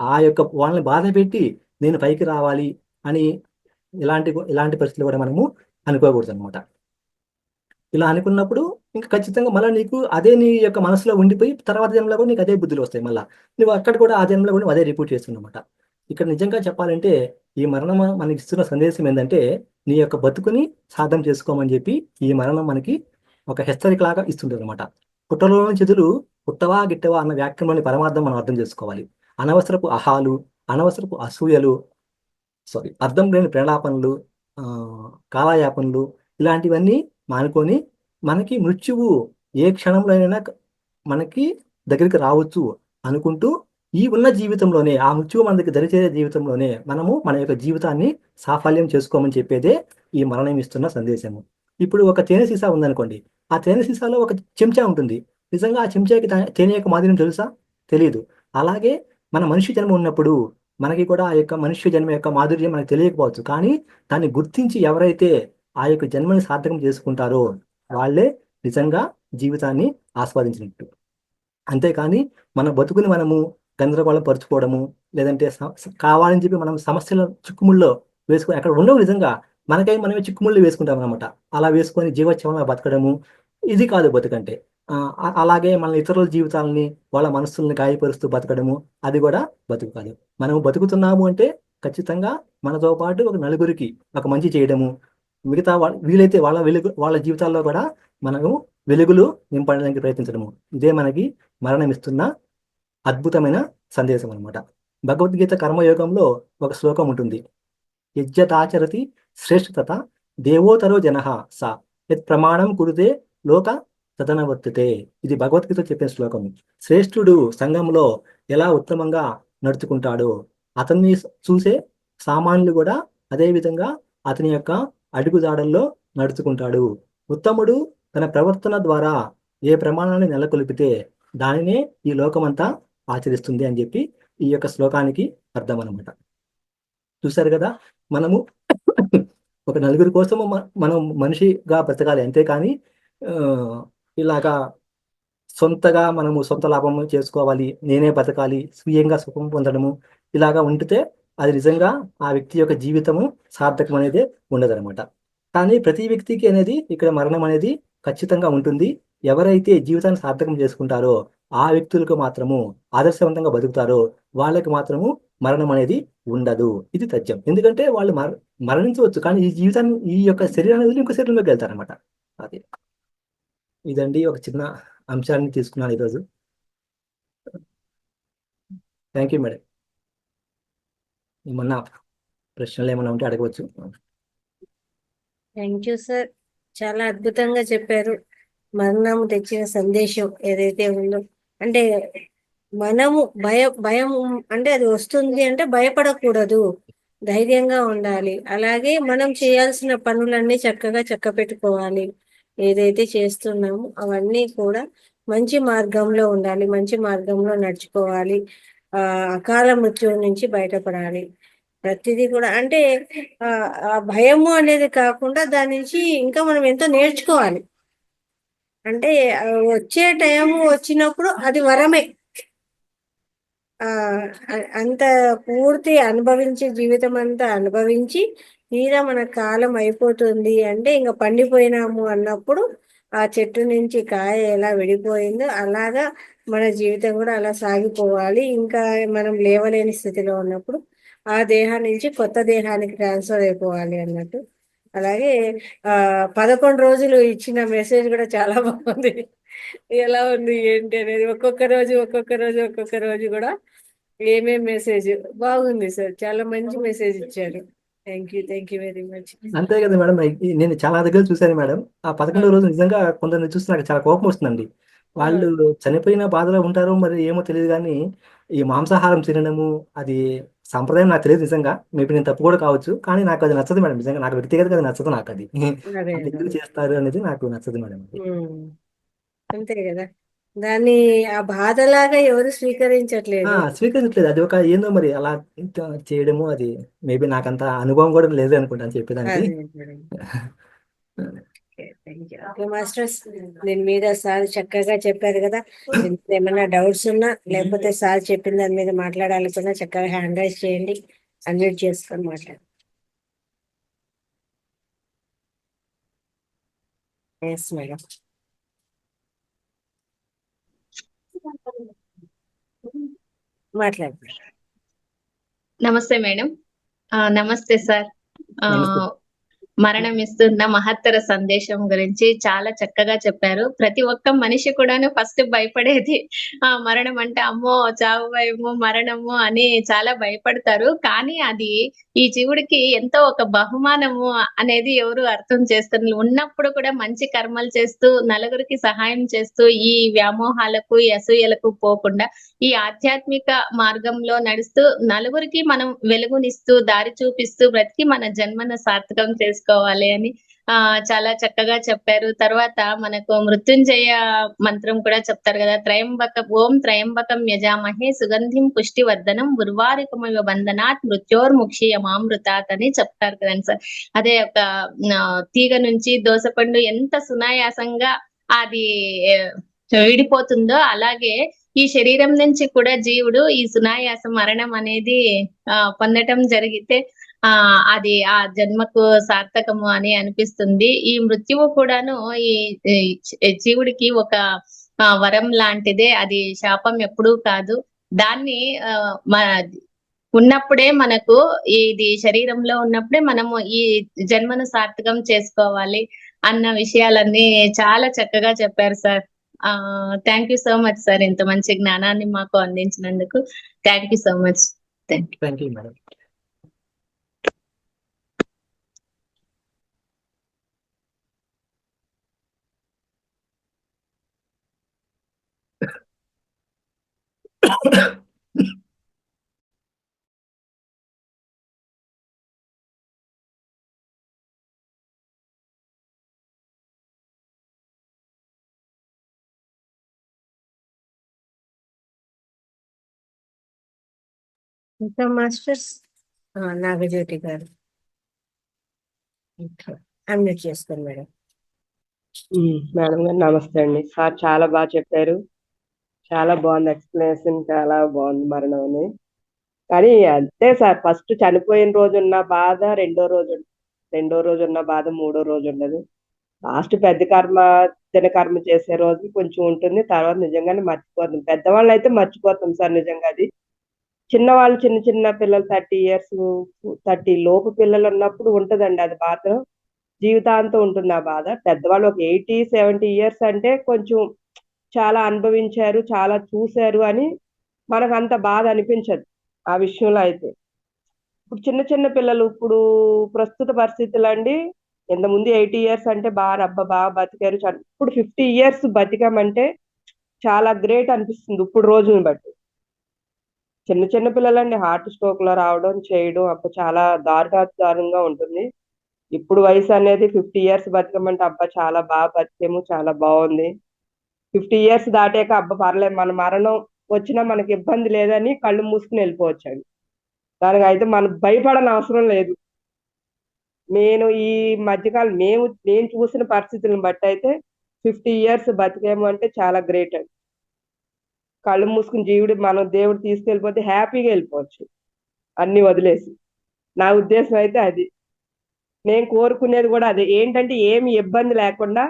ఆ యొక్క వాళ్ళని బాధ పెట్టి నేను పైకి రావాలి అని ఇలాంటి పరిస్థితులు కూడా మనము అనుకోకూడదు అనమాట. ఇలా అనుకున్నప్పుడు ఇంకా ఖచ్చితంగా మళ్ళీ నీకు అదే నీ యొక్క మనసులో ఉండిపోయి తర్వాత జన్మలో కూడా నీకు అదే బుద్ధులు వస్తాయి. మళ్ళీ నువ్వు అక్కడ కూడా ఆ జన్మలో కూడా అదే రిపీట్ చేస్తున్నమాట. ఇక్కడ నిజంగా చెప్పాలంటే ఈ మరణం మనకి ఇస్తున్న సందేశం ఏంటంటే నీ యొక్క బతుకుని సాధన చేసుకోమని చెప్పి ఈ మరణం మనకి ఒక హెచ్చరిక లాగా ఇస్తుంటుంది అనమాట. పుట్టలోని చెదులు పుట్టవా గిట్టవా అన్న వ్యాఖ్యలోని పరమార్థం మనం అర్థం చేసుకోవాలి. అనవసరపు అహాలు, అనవసరపు అసూయలు, అర్థం లేని ప్రేలాపనలు, ఆ, కాలయాపనలు ఇలాంటివన్నీ మానుకొని మనకి మృత్యువు ఏ క్షణంలోనైనా మనకి దగ్గరికి రావచ్చు అనుకుంటూ ఈ ఉన్న జీవితంలోనే ఆ మృత్యువు మన దగ్గర దరిచేరే జీవితంలోనే మనము మన యొక్క జీవితాన్ని సాఫల్యం చేసుకోమని చెప్పేదే ఈ మరణం ఇస్తున్న సందేశము. ఇప్పుడు ఒక తేనె సీసా ఉందనుకోండి, ఆ తేనె సీసాలో ఒక చెంచా ఉంటుంది. నిజంగా ఆ చెంచాకి తేనె యొక్క మాధుర్యం తెలుసా? తెలియదు. అలాగే మన మనిషి జన్మ ఉన్నప్పుడు మనకి కూడా ఆ యొక్క మనుష్య జన్మ యొక్క మాధుర్యం మనకు తెలియకపోవచ్చు, కానీ దాన్ని గుర్తించి ఎవరైతే ఆ యొక్క జన్మని సార్థకం చేసుకుంటారో వాళ్ళే నిజంగా జీవితాన్ని ఆస్వాదించినట్టు. అంతేకాని మన బతుకుని మనము గందరగోళం పరుచుకోవడము, లేదంటే కావాలని చెప్పి మనం సమస్యల చిక్కుముల్లో వేసుకొని అక్కడ ఉండవు. నిజంగా మనకై మనమే చిక్కుముళ్ళు వేసుకుంటాం అనమాట. అలా వేసుకొని జీవోత్సవంగా బతకడము ఇది కాదు బతుకంటే. అలాగే మన ఇతరుల జీవితాలని వాళ్ళ మనస్సుల్ని గాయపరుస్తూ బతకడము అది కూడా బతుకు కాదు. మనం బతుకుతున్నాము అంటే ఖచ్చితంగా మనతో పాటు ఒక నలుగురికి ఒక మంచి చేయడము, మిగతా వీలైతే వాళ్ళ జీవితాల్లో కూడా మనము వెలుగులు నింపడానికి ప్రయత్నించడము, ఇదే మనకి మరణం ఇస్తున్న అద్భుతమైన సందేశం అనమాట. భగవద్గీత కర్మయోగంలో ఒక శ్లోకం ఉంటుంది. యజ్ఞతాచరతి శ్రేష్ఠత దేవోతరో జనః సా యత్ ప్రమాణం కురుతే లోక తదనవర్తితే. ఇది భగవద్గీత చెప్పిన శ్లోకం. శ్రేష్ఠుడు సంఘంలో ఎలా ఉత్తమంగా నడుచుకుంటాడో అతన్ని చూసే సామాన్యులు కూడా అదే విధంగా అతని యొక్క అడుగుజాడల్లో నడుచుకుంటాడు. ఉత్తముడు తన ప్రవర్తన ద్వారా ఏ ప్రమాణాన్ని నెలకొల్పితే దానినే ఈ లోకమంతా ఆచరిస్తుంది అని చెప్పి ఈ యొక్క శ్లోకానికి అర్థం అనమాట. చూశారు కదా, మనము ఒక నలుగురి కోసము మనం మనిషిగా బ్రతకాలి, అంతేకాని ఇలాగా సొంతగా మనము సొంత లాభం చేసుకోవాలి, నేనే బతకాలి, స్వీయంగా సుఖం పొందడము ఇలాగా ఉంటే అది నిజంగా ఆ వ్యక్తి యొక్క జీవితము సార్థకం అనేది ఉండదనమాట. కానీ ప్రతి వ్యక్తికి అనేది ఇక్కడ మరణం అనేది ఖచ్చితంగా ఉంటుంది. ఎవరైతే జీవితాన్ని సార్థకం చేసుకుంటారో ఆ వ్యక్తులకు మాత్రము ఆదర్శవంతంగా బతుకుతారో వాళ్ళకి మాత్రము మరణం అనేది ఉండదు. ఇది తథ్యం. ఎందుకంటే వాళ్ళు మరణించవచ్చు, కానీ ఈ జీవితాన్ని ఈ యొక్క శరీరాన్ని ఇంకో శరీరంలోకి వెళ్తారనమాట. అది ఇదండి ఒక చిన్న అంశాన్ని తీసుకున్నాను ఈరోజు. Thank you madam. ఏమన్నా ప్రశ్నలు ఏమన్నా ఉంటే అడగవచ్చు. థ్యాంక్ యూ సార్, చాలా అద్భుతంగా చెప్పారు. మరణం తెచ్చిన సందేశం ఏదైతే ఉందో, అంటే మనము భయం అంటే అది వస్తుంది అంటే భయపడకూడదు, ధైర్యంగా ఉండాలి. అలాగే మనం చేయాల్సిన పనులన్నీ చక్కగా చక్కపెట్టుకోవాలి. ఏదైతే చేస్తున్నామో అవన్నీ కూడా మంచి మార్గంలో ఉండాలి, మంచి మార్గంలో నడుచుకోవాలి. అకాల మృత్యువు నుంచి బయటపడాలి. ప్రతిదీ కూడా అంటే ఆ భయము అనేది కాకుండా దాని నుంచి ఇంకా మనం ఎంతో నేర్చుకోవాలి. అంటే వచ్చే టైము వచ్చినప్పుడు అది వరమే. అంత పూర్తి అనుభవించి జీవితం అంతా అనుభవించి తీరా మన కాలం అయిపోతుంది అంటే ఇంకా పండిపోయినాము అన్నప్పుడు ఆ చెట్టు నుంచి కాయ ఎలా విడిపోయిందో అలాగా మన జీవితం కూడా అలా సాగిపోవాలి. ఇంకా మనం లేవలేని స్థితిలో ఉన్నప్పుడు ఆ దేహం నుంచి కొత్త దేహానికి ట్రాన్స్ఫర్ అయిపోవాలి అన్నట్టు. అలాగే 11 రోజులు ఇచ్చిన మెసేజ్ కూడా చాలా బాగుంది. ఎలా ఉంది ఏంటి అనేది ఒక్కొక్క రోజు కూడా ఏమేం మెసేజ్ బాగుంది సార్, చాలా మంచి మెసేజ్ ఇచ్చారు. Thank you very much. అంతే కదా మేడం, నేను చాలా దగ్గర చూశాను మేడం. ఆ 11వ రోజు నిజంగా కొందరిని చూస్తే నాకు చాలా కోపం వస్తుందండి. వాళ్ళు చనిపోయిన బాధలో ఉంటారో మరి ఏమో తెలియదు, కానీ ఈ మాంసాహారం తినడము అది సంప్రదాయం నాకు తెలియదు నిజంగా. మేబీ నేను తప్పు కూడా కావచ్చు, కానీ నాకు అది నచ్చదు మేడం. నిజంగా నాకు వ్యక్తిగతంగా అది నచ్చదు. నాకు అది ఎందుకు చేస్తారు అనేది నాకు నచ్చదు మేడం. అంతే కదా. దాన్ని ఆ బాధలాగా ఎవరు స్వీకరించట్లేదు. స్వీకరించలేదు. అది ఒక ఏందో మరి అలా ఇంత చేయడము, అది మేబీ నాకంత అనుభవం కూడా లేదు అనుకుంటాను చెప్పేదానికి. అదే మేడం. ఓకే మాస్టర్స్, దీని మీద సార్ చక్కగా చెప్పారు కదా. ఏమైనా డౌట్స్ ఉన్నా లేకపోతే సార్ చెప్పిన దాని మీద మాట్లాడాలనుకున్నా చక్కగా హ్యాండ్ రైజ్ చేయండి, అన్మ్యూట్ చేసుకొని మాట్లాడండి. Yes madam. మాట్లాడండి. నమస్తే మేడం. నమస్తే సార్. నమస్తే. మరణం ఇస్తున్న మహత్తర సందేశం గురించి చాలా చక్కగా చెప్పారు. ప్రతి ఒక్క మనిషి కూడాను ఫస్ట్ భయపడేది మరణం అంటే అమ్మో చావు భయము మరణము అని చాలా భయపడతారు. కానీ అది ఈ జీవుడికి ఎంతో ఒక బహుమానము అనేది ఎవరు అర్థం చేస్తున్నారు. ఉన్నప్పుడు కూడా మంచి కర్మలు చేస్తూ నలుగురికి సహాయం చేస్తూ ఈ వ్యామోహాలకు ఈ అసూయలకు పోకుండా ఈ ఆధ్యాత్మిక మార్గంలో నడుస్తూ నలుగురికి మనం వెలుగునిస్తూ దారి చూపిస్తూ బ్రతికి మన జన్మను సార్థకం చేసుకోవాలి అని చాలా చక్కగా చెప్పారు. తర్వాత మనకు మృత్యుంజయ మంత్రం కూడా చెప్తారు కదా, ఓం త్రయంబకం యజామహే సుగంధిం పుష్టివర్ధనం ఉర్వారికమివ బంధనాత్ మృత్యోర్ముక్షీయమామృతాత్ అని చెప్తారు కదండి సార్. అదే ఒక తీగ నుంచి దోసపండు ఎంత సునాయాసంగా అది విడిపోతుందో అలాగే ఈ శరీరం నుంచి కూడా జీవుడు ఈ సునాయాస మరణం అనేది పొందటం జరిగితే అది ఆ జన్మకు సార్థకము అని అనిపిస్తుంది. ఈ మృత్యువు కూడాను ఈ జీవుడికి ఒక వరం లాంటిదే, అది శాపం ఎప్పుడూ కాదు. దాన్ని ఉన్నప్పుడే మనకు ఇది శరీరంలో ఉన్నప్పుడే మనము ఈ జన్మను సార్థకం చేసుకోవాలి అన్న విషయాలన్నీ చాలా చక్కగా చెప్పారు sir. Thank you so much sir, ఇంత మంచి జ్ఞానాన్ని మాకు అందించినందుకు thank you so much. Thank you madam. ఇంకా మాస్టర్స్ నాగజ్యోతి గారు అన్మ్యూట్ చేసుకోండి మేడం. మేడం గారు నమస్తే అండి. సార్ చాలా బాగా చెప్పారు, చాలా బాగుంది ఎక్స్ప్లెనేషన్, చాలా బాగుంది మరణం అని. కానీ అంతే సార్, ఫస్ట్ చనిపోయిన రోజు ఉన్న బాధ రెండో రోజు ఉన్న బాధ మూడో రోజు ఉండదు. లాస్ట్ పెద్ద కర్మ చిన్న కర్మ చేసే రోజు కొంచెం ఉంటుంది, తర్వాత నిజంగానే మర్చిపోతుంది. పెద్దవాళ్ళు అయితే మర్చిపోతాం సార్ నిజంగా. అది చిన్నవాళ్ళు చిన్న చిన్న పిల్లలు 30 years 30 లోపు పిల్లలు ఉన్నప్పుడు ఉంటదండి అది మాత్రం జీవితాంతం ఉంటుంది ఆ బాధ. పెద్దవాళ్ళు ఒక 80-70 years అంటే కొంచెం చాలా అనుభవించారు, చాలా చూశారు అని మనకు అంత బాధ అనిపించదు ఆ విషయంలో. అయితే ఇప్పుడు చిన్న చిన్న పిల్లలు ఇప్పుడు ప్రస్తుత పరిస్థితులు అండి, ఇంతకుముందు 80 years అంటే బాగా బతికారు. ఇప్పుడు 50 years బతికామంటే చాలా గ్రేట్ అనిపిస్తుంది ఇప్పుడు రోజుని బట్టి. చిన్న చిన్న పిల్లలండి హార్ట్ స్ట్రోక్ లో రావడం చేయడం అప్పుడు చాలా దారుణంగా ఉంటుంది. ఇప్పుడు వయసు అనేది 50 years బతకమంటే అబ్బా చాలా బాగా బతికేము, చాలా బాగుంది. 50 years దాటాక అబ్బా పర్లేదు, మన మరణం వచ్చినా మనకి ఇబ్బంది లేదని కళ్ళు మూసుకుని వెళ్ళిపోవచ్చండి. దానికి అయితే మనం భయపడని అవసరం లేదు. నేను ఈ మధ్యకాలం నేను చూసిన పరిస్థితులను బట్టి అయితే 50 years బతికేము అంటే చాలా గ్రేట్ అండి. కళ్ళు మూసుకుని మనం దేవుడు తీసుకెళ్ళిపోతే హ్యాపీగా వెళ్ళిపోవచ్చు అన్ని వదిలేసి. నా ఉద్దేశం అయితే అది. నేను కోరుకునేది కూడా అదే, ఏంటంటే ఏమి ఇబ్బంది లేకుండా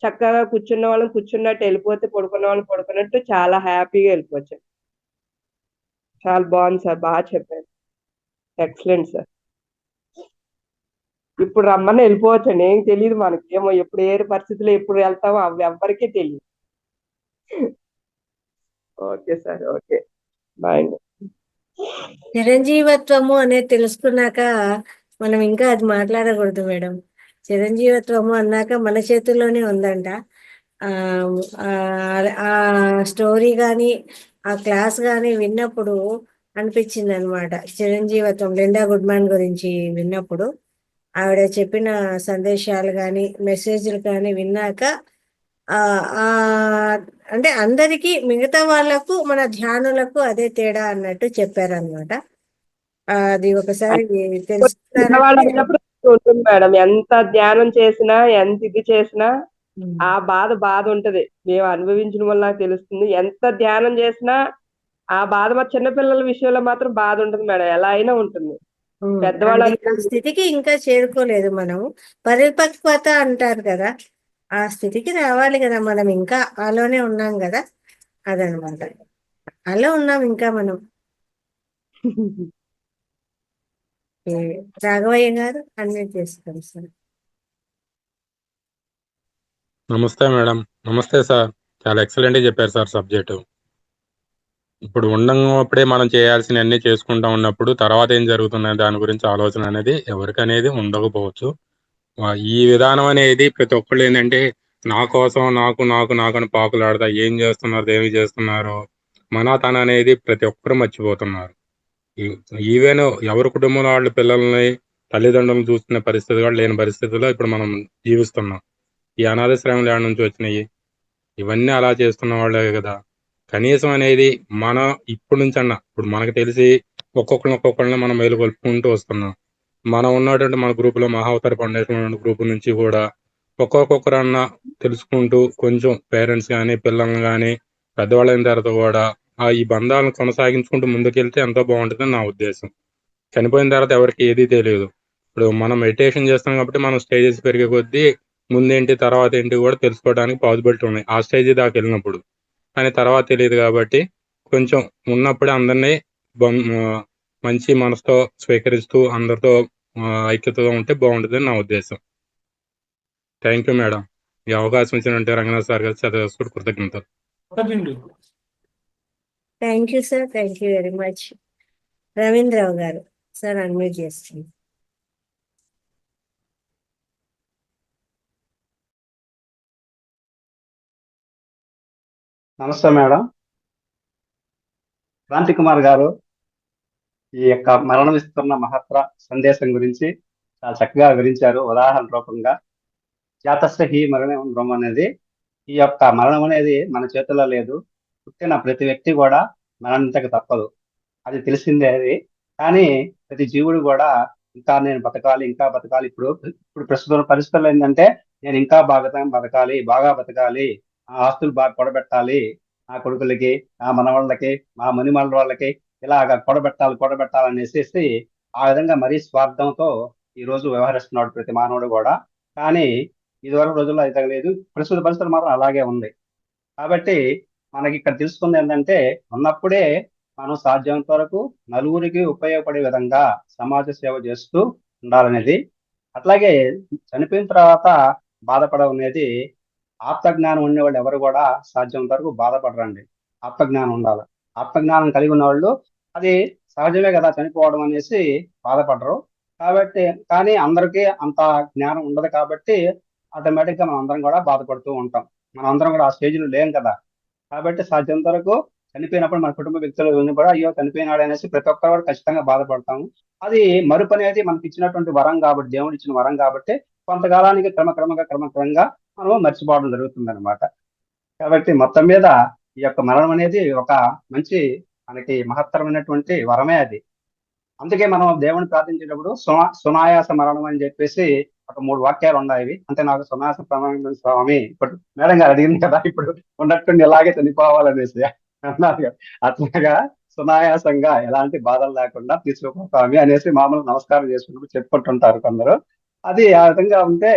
చక్కగా కూర్చున్న వాళ్ళని కూర్చున్నట్టు వెళ్ళిపోతే, పడుకున్న వాళ్ళని పడుకున్నట్టు చాలా హ్యాపీగా వెళ్ళిపోవచ్చు. చాలా బాగుంది సార్, బాగా చెప్పారు, ఎక్సలెంట్ సార్. ఇప్పుడు రమ్మని వెళ్ళిపోవచ్చండి, ఏం తెలియదు మనకి, ఏమో ఎప్పుడు ఏ పరిస్థితుల్లో ఎప్పుడు వెళ్తామో అవి ఎవ్వరికీ తెలియదు. Okay sir, okay, bye. చిరంజీవత్వము అనేది తెలుసుకున్నాక మనం ఇంకా అది మాట్లాడకూడదు మేడం. చిరంజీవత్వము అన్నాక మన చేతుల్లోనే ఉందంట. ఆ స్టోరీ కానీ ఆ క్లాస్ కానీ విన్నప్పుడు అనిపించింది అనమాట. చిరంజీవత్వం లిండా గుడ్మాన్ గురించి విన్నప్పుడు ఆవిడ చెప్పిన సందేశాలు కానీ మెసేజ్లు కానీ విన్నాక ఆ ఆ అంటే అందరికీ మిగతా వాళ్ళకు మన ధ్యానులకు అదే తేడా అన్నట్టు చెప్పారనమాట. అది ఒకసారి చిన్నవాళ్ళు తెలుసుకున్నారంటే అయినప్పుడు ఉంటుంది మేడం. ఎంత ధ్యానం చేసినా ఎంత ఇది చేసినా ఆ బాధ ఉంటది. మేము అనుభవించిన వల్ల నాకు తెలుస్తుంది. ఎంత ధ్యానం చేసినా ఆ బాధ మా చిన్నపిల్లల విషయంలో మాత్రం బాధ ఉంటుంది మేడం. ఎలా అయినా ఉంటుంది. పెద్దవాళ్ళు అది ఆ అనుకోండి. స్థితికి ఇంకా చేరుకోలేదు మనము. పరిపక్వత అంటారు కదా, ఆ స్థితికి రావాలి కదా. మనం ఇంకా ఆలోనే ఉన్నాం కదా, అదనమాట. అలా ఉన్నాం ఇంకా మనం. ఏ, రాఘవయ్య గారు అన్మ్యూట్ చేసుకోండి సార్. నమస్తే మేడం. నమస్తే సార్. చాలా ఎక్సలెంట్గా చెప్పారు సార్ సబ్జెక్టు. ఇప్పుడు ఉన్నప్పుడే మనం చేయాల్సిన అన్ని చేసుకుంటా ఉన్నప్పుడు తర్వాత ఏం జరుగుతున్నది దాని గురించి ఆలోచన అనేది ఎవరికనేది ఉండకపోవచ్చు. ఈ విధానం అనేది ప్రతి ఒక్కళ్ళు ఏంటంటే నా కోసం నాకు నాకు నాకు అని పాకులాడతా ఏం చేస్తున్నారు ఏమి చేస్తున్నారు మన తన అనేది ప్రతి ఒక్కరు మర్చిపోతున్నారు. ఈవెన్ ఎవరి కుటుంబంలో వాళ్ళ పిల్లల్ని తల్లిదండ్రులను చూసుకునే పరిస్థితి కూడా లేని పరిస్థితుల్లో ఇప్పుడు మనం జీవిస్తున్నాం. ఈ అనాథాశ్రమాలు ఏడ నుంచి వచ్చినాయి? ఇవన్నీ అలా చేస్తున్న వాళ్ళే కదా. కనీసం అనేది మనం ఇప్పటి నుంచి అన్న ఇప్పుడు మనకు తెలిసి ఒక్కొక్కరిని మనం మేలుకొల్పుకుంటూ వస్తున్నాం. మనం ఉన్నటువంటి మన గ్రూపులో మహావతార ఫౌండేషన్ గ్రూప్ నుంచి కూడా ఒక్కొక్కరన్నా తెలుసుకుంటూ కొంచెం పేరెంట్స్ కానీ పిల్లల్ని కానీ పెద్దవాళ్ళైన తర్వాత కూడా ఈ బంధాలను కొనసాగించుకుంటూ ముందుకెళ్తే ఎంతో బాగుంటుందని నా ఉద్దేశం. చనిపోయిన తర్వాత ఎవరికి ఏదీ తెలియదు. ఇప్పుడు మనం మెడిటేషన్ చేస్తాం కాబట్టి మనం స్టేజెస్ పెరిగే కొద్దీ ముందేంటి తర్వాత ఏంటి కూడా తెలుసుకోవడానికి పాసిబిలిటీ ఉన్నాయి ఆ స్టేజ్ దాకా వెళ్ళినప్పుడు. కానీ తర్వాత తెలియదు కాబట్టి కొంచెం ఉన్నప్పుడే అందరినీ మంచి మనసుతో స్వీకరిస్తూ అందరితో ఐక్యతగా ఉంటే బాగుంటుందని నా ఉద్దేశం. Thank you madam. ఈ అవకాశం ఇచ్చినట్టే రంగనాథ్ సార్ గారు చదివేసుకుంటూ కృతజ్ఞతలు. Thank you sir, thank you very much. Ravindra Rao గారు సార్ అన్మ్యూట్ చేస్తుంది. నమస్తే మేడం. క్రాంతి కుమార్ గారు ఈ యొక్క మరణమిస్తున్న మహత్తర సందేశం గురించి చాలా చక్కగా వివరించారు. ఉదాహరణ రూపంగా జాతస్య హి మరణం బ్రహ్మ అనేది, ఈ యొక్క మరణం అనేది మన చేతుల్లో లేదు. పుట్టిన ప్రతి వ్యక్తి కూడా మరణించక తప్పదు, అది తెలిసిందే. అది కానీ ప్రతి జీవుడు కూడా ఇంకా నేను బతకాలి ఇంకా బతకాలి. ఇప్పుడు ప్రస్తుత పరిస్థితుల్లో ఏంటంటే నేను ఇంకా బాగా బతకాలి, ఆ ఆస్తులు బాగా కూడబెట్టాలి, నా కొడుకులకి నా మనవాళ్ళకి మా మణిమల వాళ్ళకి ఇలాగ కూడబెట్టాలనేసి ఆ విధంగా మరీ స్వార్థంతో ఈ రోజు వ్యవహరిస్తున్నాడు ప్రతి మానవుడు కూడా. కానీ ఇదివరకు రోజుల్లో అయితే లేదు, ప్రస్తుత పరిస్థితులు మాత్రం అలాగే ఉంది. కాబట్టి మనకి ఇక్కడ తెలుసుకుంది ఏంటంటే ఉన్నప్పుడే మనం సాధ్యమైనంత వరకు నలుగురికి ఉపయోగపడే విధంగా సమాజ సేవ చేస్తూ ఉండాలనేది. అట్లాగే చనిపోయిన తర్వాత బాధపడనేది ఆత్మజ్ఞానం ఉండేవాళ్ళు ఎవరు కూడా సాధ్యమైనంత వరకు బాధపడరండి. ఆత్మజ్ఞానం ఉండాలి. ఆత్మజ్ఞానం కలిగి ఉన్న వాళ్ళు అది సహజమే కదా చనిపోవడం అనేసి బాధపడరు. కాబట్టి కానీ అందరికీ అంత జ్ఞానం ఉండదు కాబట్టి ఆటోమేటిక్గా మనం అందరం కూడా బాధపడుతూ ఉంటాం. మనం అందరం కూడా ఆ స్టేజ్లో లేం కదా. కాబట్టి సాధ్యమైనంత వరకు చనిపోయినప్పుడు మన కుటుంబ వ్యక్తులు కూడా అయ్యో చనిపోయినాడు అనేసి ప్రతి ఒక్కరు కూడా ఖచ్చితంగా బాధపడతాము. అది మరుపు అనేది మనకి ఇచ్చినటువంటి వరం కాబట్టి, దేవుడు ఇచ్చిన వరం కాబట్టి కొంతకాలానికి క్రమక్రమంగా మనం మర్చిపోవడం జరుగుతుంది అనమాట. కాబట్టి మొత్తం మీద ఈ యొక్క మరణం అనేది ఒక మంచి మనకి మహత్తరమైనటువంటి వరమే అది. అందుకే మనం దేవుని ప్రార్థించేటప్పుడు సునాయాస మరణం అని చెప్పేసి ఒక 3 వాక్యాలు ఉన్నాయి. అంటే నాకు సునాయాస మరణం స్వామి, ఇప్పుడు మేడం గారు అడిగింది కదా, ఇప్పుడు ఉన్నట్టుండి ఇలాగే చనిపోవాలనేసి అన్నారు కదా, అట్లాగా సునాయాసంగా ఎలాంటి బాధలు లేకుండా తీసుకుపోతామి అనేసి మామూలు నమస్కారం చేసుకుంటూ చెప్పుకుంటుంటారు కొందరు. అది ఆ విధంగా ఉంటే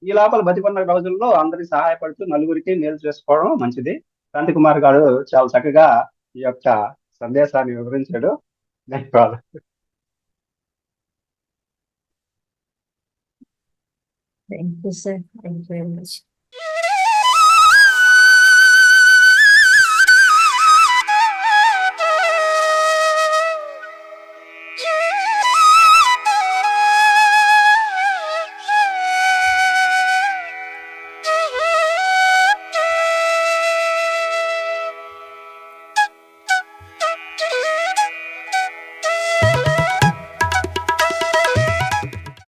ఈ లోపల బతికున్న రోజుల్లో అందరికి సహాయపడుతూ నలుగురికి మేలు చేసుకోవడం మంచిది. క్రాంతి కుమార్ గారు చాలా చక్కగా ఈ యొక్క సందేశాన్ని వివరించాడు. ధన్యవాదాలు. Thank you sir, thank you very much.